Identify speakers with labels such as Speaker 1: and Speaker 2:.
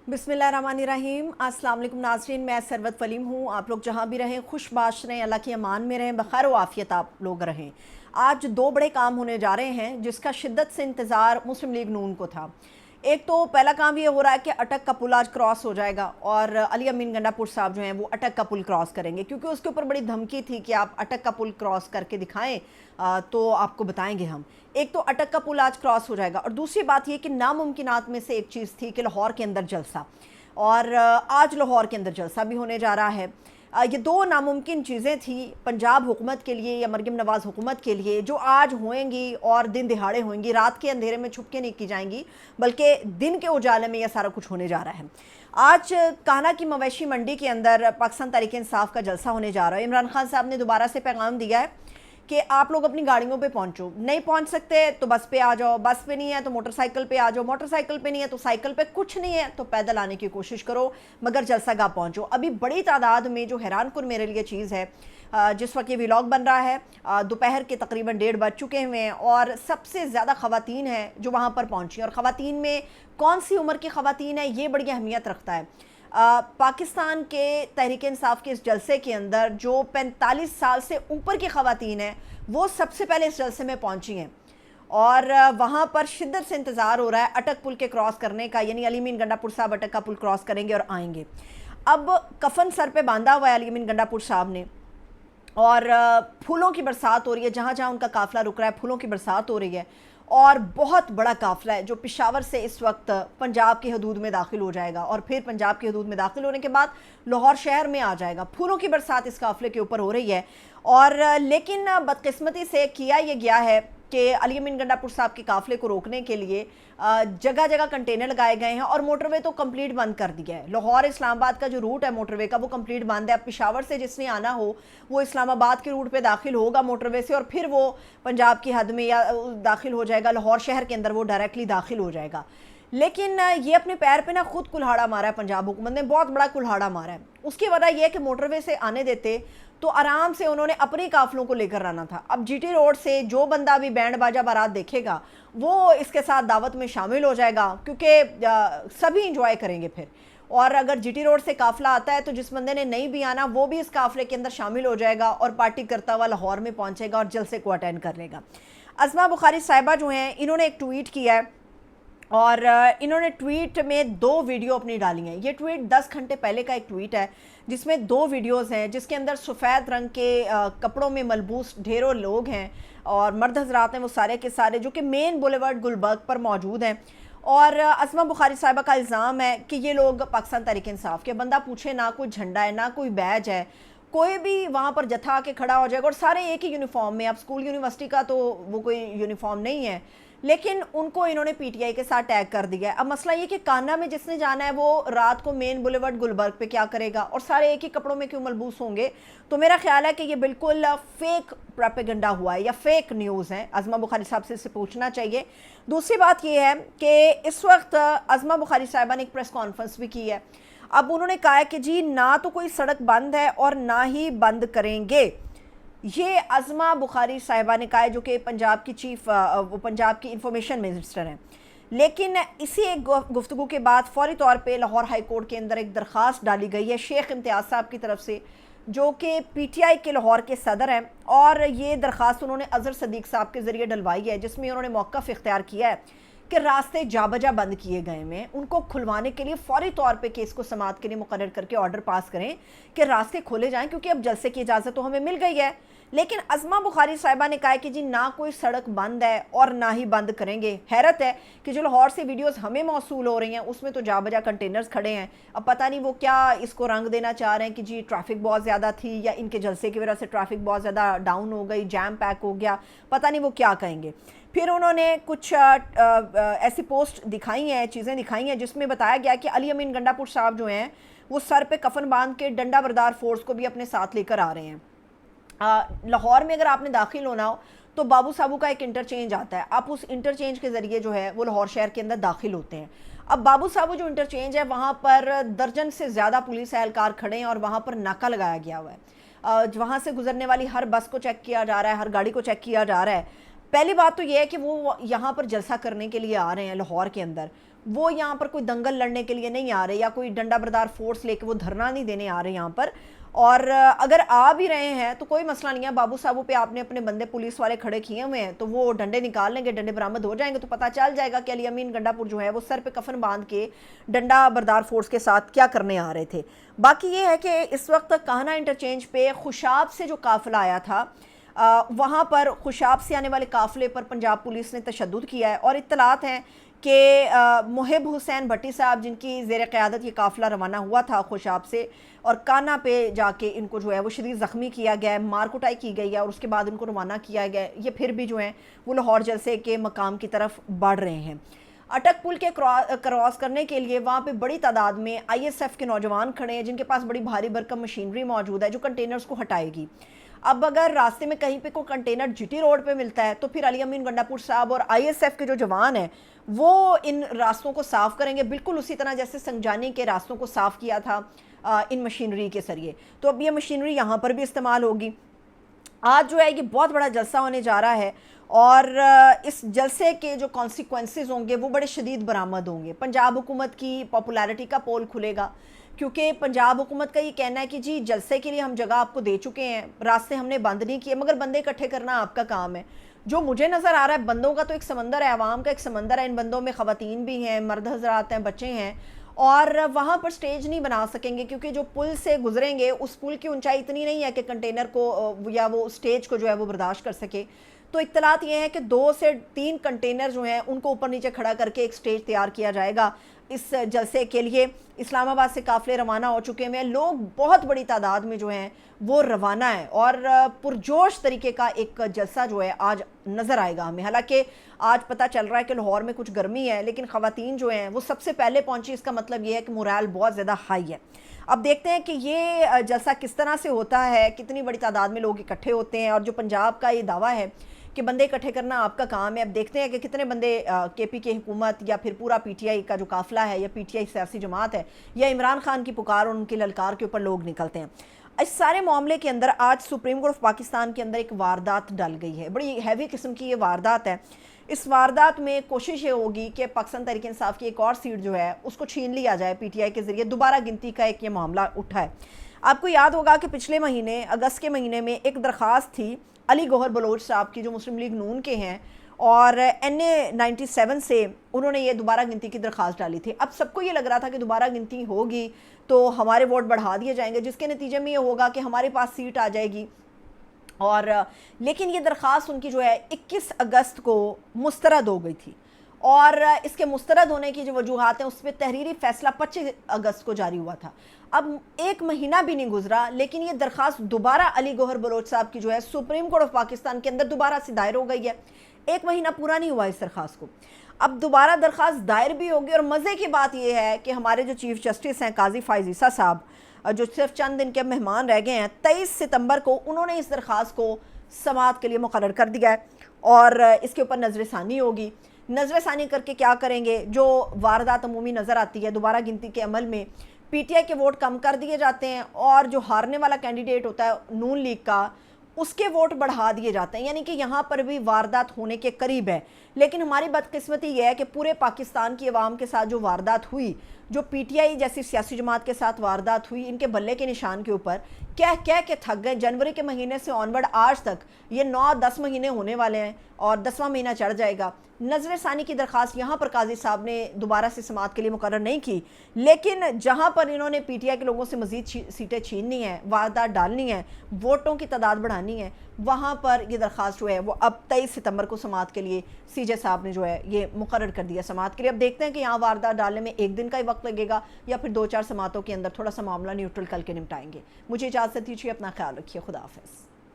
Speaker 1: बिस्मिल्लाहिर्रहमानिर्रहीम। अस्सलाम वालेकुम नाज़रीन, मैं सरवत फलीम हूँ। आप लोग जहाँ भी रहें खुशबाश रहें, अल्लाह की अमान में रहें, बखैर व आफ़ियत आप लोग रहें। आज दो बड़े काम होने जा रहे हैं जिसका शिद्दत से इंतज़ार मुस्लिम लीग नून को था। एक तो पहला काम ये हो रहा है कि अटक का पुल आज क्रॉस हो जाएगा और अली अमीन गंडापुर साहब जो हैं वो अटक का पुल क्रॉस करेंगे, क्योंकि उसके ऊपर बड़ी धमकी थी कि आप अटक का पुल क्रॉस करके दिखाएं तो आपको बताएंगे हम। एक तो अटक का पुल आज क्रॉस हो जाएगा और दूसरी बात ये कि नामुमकिनात में से एक चीज़ थी कि लाहौर के अंदर जलसा, और आज लाहौर के अंदर जलसा भी होने जा रहा है। ये दो नामुमकिन चीज़ें थी पंजाब हुकूमत के लिए या मरयम नवाज़ हुकूमत के लिए, जो आज होएंगी और दिन दिहाड़े होएंगी, रात के अंधेरे में छुप के नहीं की जाएंगी, बल्कि दिन के उजाले में यह सारा कुछ होने जा रहा है। आज कान्हा की मवेशी मंडी के अंदर पाकिस्तान तहरीक इंसाफ का जलसा होने जा रहा है। इमरान खान साहब ने दोबारा से पैगाम दिया है कि आप लोग अपनी गाड़ियों पे पहुंचो, नहीं पहुंच सकते तो बस पे आ जाओ, बस पे नहीं है तो मोटरसाइकिल पे आ जाओ, मोटरसाइकिल पे नहीं है तो साइकिल पे, कुछ नहीं है तो पैदल आने की कोशिश करो, मगर जलसागाह पहुंचो। अभी बड़ी तादाद में, जो हैरान कुन मेरे लिए चीज़ है, जिस वक्त ये व्लॉग बन रहा है दोपहर के तकरीबन 1:30 बज चुके हुए हैं और सबसे ज़्यादा ख़वातीन हैं जो वहाँ पर पहुँची। और ख़वातीन में कौन सी उम्र की ख़वातीन है ये बड़ी अहमियत रखता है। पाकिस्तान के तहरीक इंसाफ के इस जलसे के अंदर जो 45 साल से ऊपर की ख़वातीन हैं वो सबसे पहले इस जलसे में पहुंची हैं और वहाँ पर शिद्दत से इंतज़ार हो रहा है अटक पुल के क्रॉस करने का, यानी अली अमीन गंडापुर साहब अटक का पुल क्रॉस करेंगे और आएंगे। अब कफन सर पे बांधा हुआ है अली अमीन गंडापुर साहब ने और फूलों की बरसात हो रही है, जहाँ जहाँ उनका काफ़िला रुक रहा है फूलों की बरसात हो रही है और बहुत बड़ा काफ़िला है जो पेशावर से इस वक्त पंजाब की हदूद में दाखिल हो जाएगा और फिर पंजाब की हदूद में दाखिल होने के बाद लाहौर शहर में आ जाएगा। फूलों की बरसात इस काफ़िले के ऊपर हो रही है और लेकिन बदकिस्मती से किया ये गया है कि अली अमीन गंडापुर साहब के काफ़िले को रोकने के लिए जगह जगह कंटेनर लगाए गए हैं और मोटरवे तो कंप्लीट बंद कर दिया है। लाहौर इस्लामाबाद का जो रूट है मोटरवे का वो कंप्लीट बंद है। अब पेशावर से जिसने आना हो वो इस्लामाबाद के रूट पे दाखिल होगा मोटरवे से और फिर वो पंजाब की हद में या दाखिल हो जाएगा, लाहौर शहर के अंदर वो डायरेक्टली दाखिल हो जाएगा। लेकिन ये अपने पैर पे ना खुद कुल्हाड़ा मारा है, पंजाब हुकूमत ने बहुत बड़ा कुल्हाड़ा मारा है। उसकी वजह यह है कि मोटरवे से आने देते तो आराम से उन्होंने अपने काफिलों को लेकर आना था। अब जीटी रोड से जो बंदा भी बैंड बाजा बारात देखेगा वो इसके साथ दावत में शामिल हो जाएगा, क्योंकि सभी इंजॉय करेंगे फिर। और अगर जीटी रोड से काफिला आता है तो जिस बंदे ने नहीं भी आना वो भी इस काफिले के अंदर शामिल हो जाएगा और पार्टी करता हुआ लाहौर में पहुंचेगा और जलसे को अटेंड कर लेगा। अज़मा बुखारी साहिबा जो हैं इन्होंने एक ट्वीट किया है और इन्होंने ट्वीट में दो वीडियो अपनी डाली हैं। ये ट्वीट 10 घंटे पहले का एक ट्वीट है जिसमें दो वीडियोस हैं, जिसके अंदर सफ़ेद रंग के कपड़ों में मलबूस ढेरों लोग हैं और मर्द हजरात हैं वो सारे के सारे, जो कि मेन बुलेवर्ड गुलबर्ग पर मौजूद हैं। और अज़मा बुखारी साहिबा का इल्ज़ाम है कि ये लोग पाकिस्तान तहरीक इंसाफ के, बंदा पूछे ना कोई झंडा है ना कोई बैज है, कोई भी वहाँ पर जत्था आके खड़ा हो जाएगा और सारे एक ही यूनिफॉर्म में। अब स्कूल यूनिवर्सिटी का तो वो कोई यूनिफॉर्म नहीं है, लेकिन उनको इन्होंने पीटीआई के साथ टैग कर दिया है। अब मसला ये कि कान्हा में जिसने जाना है वो रात को मेन बुलेवर्ड गुलबर्ग पे क्या करेगा और सारे एक ही कपड़ों में क्यों मलबूस होंगे। तो मेरा ख्याल है कि ये बिल्कुल फेक प्रोपेगेंडा हुआ है या फेक न्यूज़ है। अज़मा बुखारी साहब से इससे पूछना चाहिए। दूसरी बात ये है कि इस वक्त अज़मा बुखारी साहिबा ने एक प्रेस कॉन्फ्रेंस भी की है। अब उन्होंने कहा है कि जी ना तो कोई सड़क बंद है और ना ही बंद करेंगे। ये अज़मा बुखारी साहिबा ने कहा है, जो कि पंजाब की वो पंजाब की इंफॉर्मेशन मिनिस्टर हैं। लेकिन इसी एक गुफ्तगू के बाद फौरी तौर पे लाहौर हाई कोर्ट के अंदर एक दरख्वास्त डाली गई है शेख इम्तियाज़ साहब की तरफ से, जो कि पीटीआई के लाहौर के सदर हैं। और ये दरख्वास्त उन्होंने अज़हर सदीक साहब के ज़रिए डलवाई है, जिसमें उन्होंने मौक़िफ़ इख्तियार किया है कि रास्ते जाबजा बंद किए गए हैं, उनको खुलवाने के लिए फौरी तौर पे केस को समाअत के लिए मुकर्रर करके ऑर्डर पास करें कि रास्ते खोले जाएं, क्योंकि अब जलसे की इजाज़त तो हमें मिल गई है। लेकिन अज़मा बुखारी साहिबा ने कहा है कि जी ना कोई सड़क बंद है और ना ही बंद करेंगे। हैरत है कि जो लाहौर से वीडियोस हमें मौसूल हो रही हैं उसमें तो जा बजा कंटेनर्स खड़े हैं। अब पता नहीं वो क्या इसको रंग देना चाह रहे हैं कि जी ट्रैफिक बहुत ज़्यादा थी या इनके जलसे की वजह से ट्रैफिक बहुत ज़्यादा डाउन हो गई, जैम पैक हो गया, पता नहीं वो क्या कहेंगे। फिर उन्होंने कुछ ऐसी पोस्ट दिखाई हैं, चीज़ें दिखाई हैं जिसमें बताया गया कि अली अमीन गंडापुर साहब जो हैं वो सर पे कफन बांध के डंडा बरदार फोर्स को भी अपने साथ लेकर आ रहे हैं। लाहौर में अगर आपने दाखिल होना हो तो बाबू साबू का एक इंटरचेंज आता है, आप उस इंटरचेंज के ज़रिए जो है वो लाहौर शहर के अंदर दाखिल होते हैं। अब बाबू साबू जो इंटरचेंज है वहाँ पर दर्जन से ज़्यादा पुलिस एहलकार खड़े हैं और वहाँ पर नाका लगाया गया हुआ है। वहाँ से गुजरने वाली हर बस को चेक किया जा रहा है, हर गाड़ी को चेक किया जा रहा है। पहली बात तो यह है कि वो यहाँ पर जलसा करने के लिए आ रहे हैं लाहौर के अंदर, وہ یہاں پر کوئی دنگل لڑنے کے لیے نہیں آ رہے یا کوئی ڈنڈا بردار فورس لے کے وہ دھرنا نہیں دینے آ رہے یہاں پر. اور اگر آ بھی رہے ہیں تو کوئی مسئلہ نہیں ہے, بابو صاحبوں پہ آپ نے اپنے بندے پولیس والے کھڑے کیے ہوئے ہیں, تو وہ ڈنڈے نکال لیں گے, ڈنڈے برآمد ہو جائیں گے, تو پتہ چل جائے گا کہ علی امین گنڈا پور جو ہے وہ سر پہ کفن باندھ کے ڈنڈا بردار فورس کے ساتھ کیا کرنے آ رہے تھے. باقی یہ ہے کہ اس وقت کاہنہ انٹرچینج پہ خوشاب سے جو قافلہ آیا تھا, وہاں پر خوشاب سے آنے والے قافلے پر پنجاب پولیس نے تشدد کیا ہے, اور اطلاعات ہیں کہ محب حسین بھٹی صاحب جن کی زیر قیادت یہ قافلہ روانہ ہوا تھا خوشاب سے, اور کانا پہ جا کے ان کو جو ہے وہ شدید زخمی کیا گیا ہے, مار کٹائی کی گئی ہے, اور اس کے بعد ان کو روانہ کیا گیا ہے. یہ پھر بھی جو ہیں وہ لاہور جلسے کے مقام کی طرف بڑھ رہے ہیں. اٹک پل کے کراس کرنے کے لیے وہاں پہ بڑی تعداد میں آئی ایس ایف کے نوجوان کھڑے ہیں جن کے پاس بڑی بھاری بھرکم مشینری موجود ہے جو کنٹینرز کو ہٹائے گی. اب اگر راستے میں کہیں پہ کوئی کنٹینر جی ٹی روڈ پہ ملتا ہے تو پھر علی امین گنڈا پور صاحب اور آئی ایس ایف کے جو جوان ہیں وہ ان راستوں کو صاف کریں گے, بالکل اسی طرح جیسے سنگجانی کے راستوں کو صاف کیا تھا ان مشینری کے ذریعے. تو اب یہ مشینری یہاں پر بھی استعمال ہوگی. آج جو ہے یہ بہت بڑا جلسہ ہونے جا رہا ہے, اور اس جلسے کے جو کانسیکوینسز ہوں گے وہ بڑے شدید برآمد ہوں گے. پنجاب حکومت کی پاپولیرٹی کا پول کھلے گا, کیونکہ پنجاب حکومت کا یہ کہنا ہے کہ جی جلسے کے لیے ہم جگہ آپ کو دے چکے ہیں, راستے ہم نے بند نہیں کیے, مگر بندے اکٹھے کرنا آپ کا کام ہے. جو مجھے نظر آ رہا ہے بندوں کا تو ایک سمندر ہے, عوام کا ایک سمندر ہے. ان بندوں میں خواتین بھی ہیں, مرد حضرات ہیں, بچے ہیں, اور وہاں پر سٹیج نہیں بنا سکیں گے کیونکہ جو پل سے گزریں گے اس پل کی اونچائی اتنی نہیں ہے کہ کنٹینر کو یا وہ سٹیج کو جو ہے وہ برداشت کر سکے. تو اطلاعات یہ ہیں کہ 2 سے 3 کنٹینر جو ہیں ان کو اوپر نیچے کھڑا کر کے ایک سٹیج تیار کیا جائے گا اس جلسے کے لیے. اسلام آباد سے قافلے روانہ ہو چکے ہیں, لوگ بہت بڑی تعداد میں جو ہیں وہ روانہ ہیں, اور پرجوش طریقے کا ایک جلسہ جو ہے آج نظر آئے گا ہمیں. حالانکہ آج پتہ چل رہا ہے کہ لاہور میں کچھ گرمی ہے, لیکن خواتین جو ہیں وہ سب سے پہلے پہنچی. اس کا مطلب یہ ہے کہ مورال بہت زیادہ ہائی ہے. اب دیکھتے ہیں کہ یہ جلسہ کس طرح سے ہوتا ہے, کتنی بڑی تعداد میں لوگ اکٹھے ہوتے ہیں, اور جو پنجاب کا یہ دعویٰ ہے کہ بندے اکٹھے کرنا آپ کا کام ہے. اب دیکھتے ہیں کہ کتنے بندے کے پی کے حکومت یا پھر پورا پی ٹی آئی کا جو قافلہ ہے یا پی ٹی آئی سیاسی جماعت ہے یا عمران خان کی پکار اور ان کی للکار کے اوپر لوگ نکلتے ہیں. اس سارے معاملے کے اندر آج سپریم کورٹ آف پاکستان کے اندر ایک واردات ڈل گئی ہے, بڑی ہیوی قسم کی یہ واردات ہے. اس واردات میں کوشش یہ ہوگی کہ پاکستان تحریک انصاف کی ایک اور سیٹ جو ہے اس کو چھین لیا جائے پی ٹی آئی کے ذریعے. دوبارہ گنتی کا ایک یہ معاملہ اٹھا ہے. آپ کو یاد ہوگا کہ پچھلے مہینے اگست کے مہینے میں ایک درخواست تھی علی گوہر بلوچ صاحب کی جو مسلم لیگ نون کے ہیں, اور این اے 97 سے انہوں نے یہ دوبارہ گنتی کی درخواست ڈالی تھی. اب سب کو یہ لگ رہا تھا کہ دوبارہ گنتی ہوگی تو ہمارے ووٹ بڑھا دیے جائیں گے, جس کے نتیجے میں یہ ہوگا کہ ہمارے پاس سیٹ آ جائے گی. اور لیکن یہ درخواست ان کی جو ہے 21 اگست کو مسترد ہو گئی تھی, اور اس کے مسترد ہونے کی جو وجوہات ہیں اس پہ تحریری فیصلہ 25 اگست کو جاری ہوا تھا. اب 1 مہینہ بھی نہیں گزرا, لیکن یہ درخواست دوبارہ علی گوہر بلوچ صاحب کی جو ہے سپریم کورٹ آف پاکستان کے اندر دوبارہ سے دائر ہو گئی ہے. 1 مہینہ پورا نہیں ہوا اس درخواست کو, اب دوبارہ درخواست دائر بھی ہوگی. اور مزے کی بات یہ ہے کہ ہمارے جو چیف جسٹس ہیں قاضی فائز عیسیٰ صاحب, جو صرف چند دن کے مہمان رہ گئے ہیں, 23 ستمبر کو انہوں نے اس درخواست کو سماعت کے لیے مقرر کر دیا ہے, اور اس کے اوپر نظر ثانی ہوگی. نظر ثانی کر کے کیا کریں گے, جو واردات عمومی نظر آتی ہے دوبارہ گنتی کے عمل میں پی ٹی آئی کے ووٹ کم کر دیے جاتے ہیں, اور جو ہارنے والا کینڈیڈیٹ ہوتا ہے نون لیگ کا اس کے ووٹ بڑھا دیے جاتے ہیں. یعنی کہ یہاں پر بھی واردات ہونے کے قریب ہے. لیکن ہماری بدقسمتی یہ ہے کہ پورے پاکستان کی عوام کے ساتھ جو واردات ہوئی, جو پی ٹی آئی جیسی سیاسی جماعت کے ساتھ واردات ہوئی, ان کے بلے کے نشان کے اوپر کہہ کے تھک گئے. جنوری کے مہینے سے آنورڈ آج تک یہ 9-10 مہینے ہونے والے ہیں, اور 10واں مہینہ چڑھ جائے گا. نظر ثانی کی درخواست یہاں پر قاضی صاحب نے دوبارہ سے سماعت کے لیے مقرر نہیں کی, لیکن جہاں پر انہوں نے پی ٹی آئی کے لوگوں سے مزید سیٹیں چھیننی ہیں, واردات ڈالنی ہیں, ووٹوں کی تعداد بڑھانی ہے, وہاں پر یہ درخواست جو ہے وہ اب 23 ستمبر کو سماعت کے لیے سی جے صاحب نے جو ہے یہ مقرر کر دیا سماعت کے لیے. اب دیکھتے ہیں کہ یہاں واردات ڈالنے میں 1 دن کا ہی وقت لگے گا یا پھر 2-4 سماعتوں کے اندر تھوڑا سا معاملہ نیوٹرل کر کے نمٹائیں گے. مجھے اجازت دیجیے, اپنا خیال رکھیے, خدا حافظ.